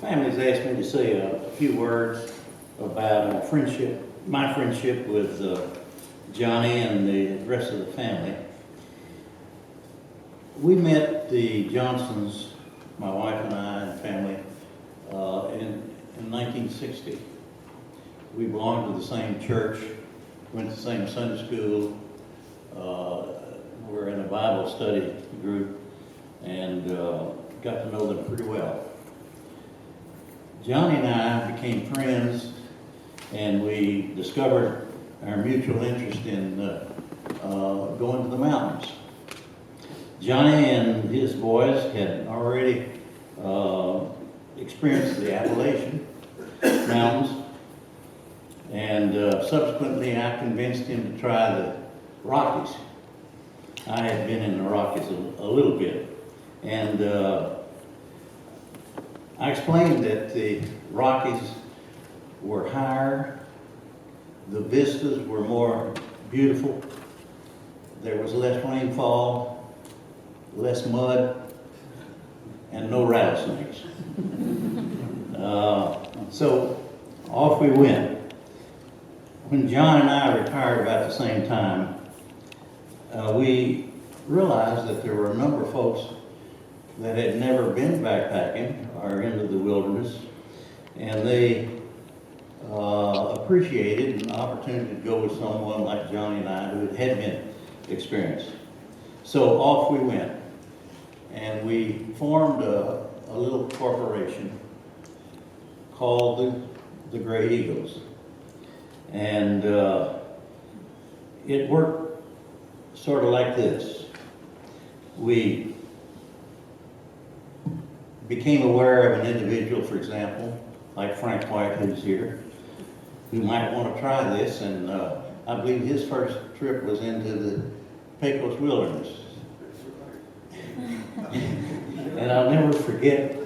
family's asked me to say a few words about my friendship with Johnny and the rest of the family. We met the Johnsons, my wife and I and family, in 1960. We belonged to the same church, went to the same Sunday school, were in a Bible study group, and got to know them pretty well. Johnny and I became friends, and we discovered our mutual interest in going to the mountains. Johnny and his boys had already experienced the Appalachian Mountains, and subsequently I convinced him to try the Rockies. I had been in the Rockies a little bit, and I explained that the Rockies were higher, the vistas were more beautiful, there was less rainfall, less mud, and no rattlesnakes. So off we went. When John and I retired about the same time, we realized that there were a number of folks that had never been backpacking or into the wilderness, and they appreciated an opportunity to go with someone like Johnny and I who had been experienced. So off we went, and we formed a little corporation called the Great Eagles. And it worked sort of like this. We became aware of an individual, for example, like Frank White, who's here, who might want to try this, and I believe his first trip was into the Pecos Wilderness. And I'll never forget,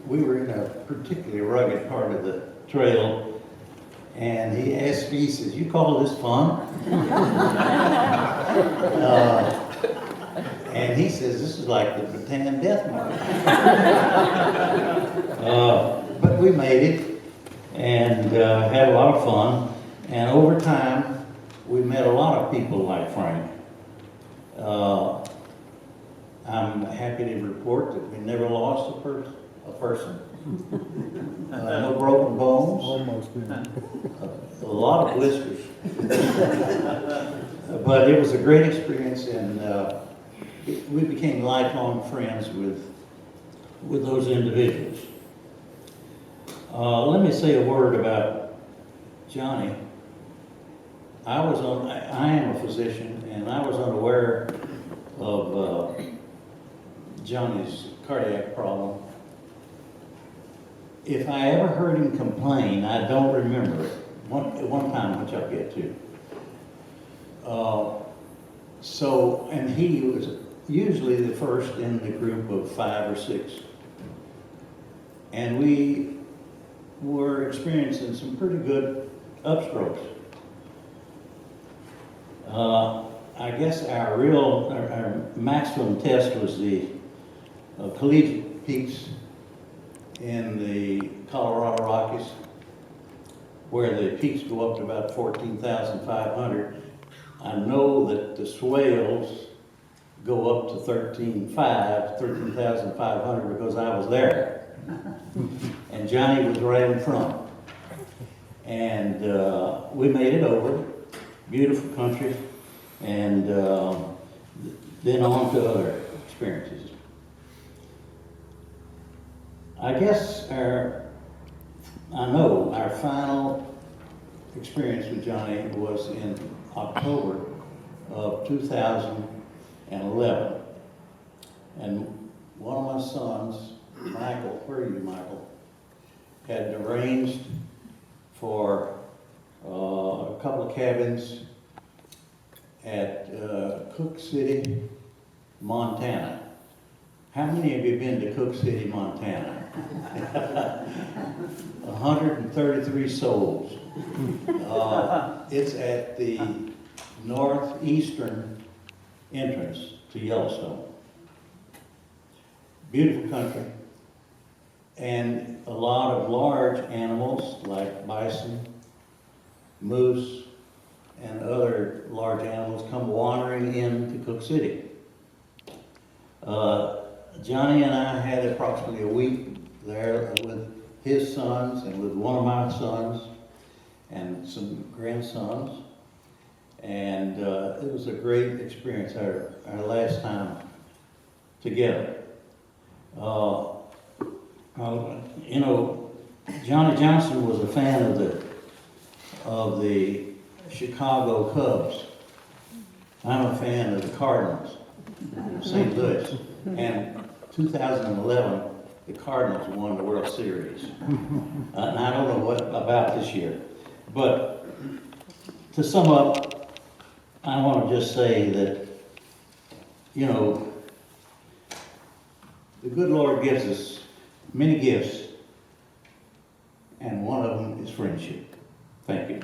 we were in a particularly rugged part of the trail, and he asked me, he says, "You call this fun?" And he says, "This is like the Bataan Death March." But we made it, and had a lot of fun, and over time, we met a lot of people like Frank. I'm happy to report that we never lost a person. No broken bones. Almost, yeah. A lot of blisters. But it was a great experience, and we became lifelong friends with those individuals. Let me say a word about Johnny. I am a physician, and I was unaware of Johnny's cardiac problem. If I ever heard him complain, I don't remember it. One time, which I'll get to. And he was usually the first in the group of 5 or 6. And we were experiencing some pretty good upstrokes. I guess our maximum test was the collegiate peaks in the Colorado Rockies, where the peaks go up to about 14,500. I know that the swales go up to 13,500 because I was there. And Johnny was right in front. And we made it over. Beautiful country. And then on to other experiences. I guess our final experience with Johnny was in October of 2011. And one of my sons, Michael, where are you, Michael, had arranged for a couple of cabins at Cook City, Montana. How many of you have been to Cook City, Montana? 133 souls. It's at the northeastern entrance to Yellowstone. Beautiful country. And a lot of large animals like bison, moose, and other large animals come wandering into Cook City. Johnny and I had approximately a week there with his sons and with one of my sons and some grandsons. And it was a great experience, our last time together. You know, Johnny Johnson was a fan of the Chicago Cubs. I'm a fan of the Cardinals, St. Louis. And 2011, the Cardinals won the World Series. And I don't know what about this year. But to sum up, I want to just say that, you know, the good Lord gives us many gifts, and one of them is friendship. Thank you.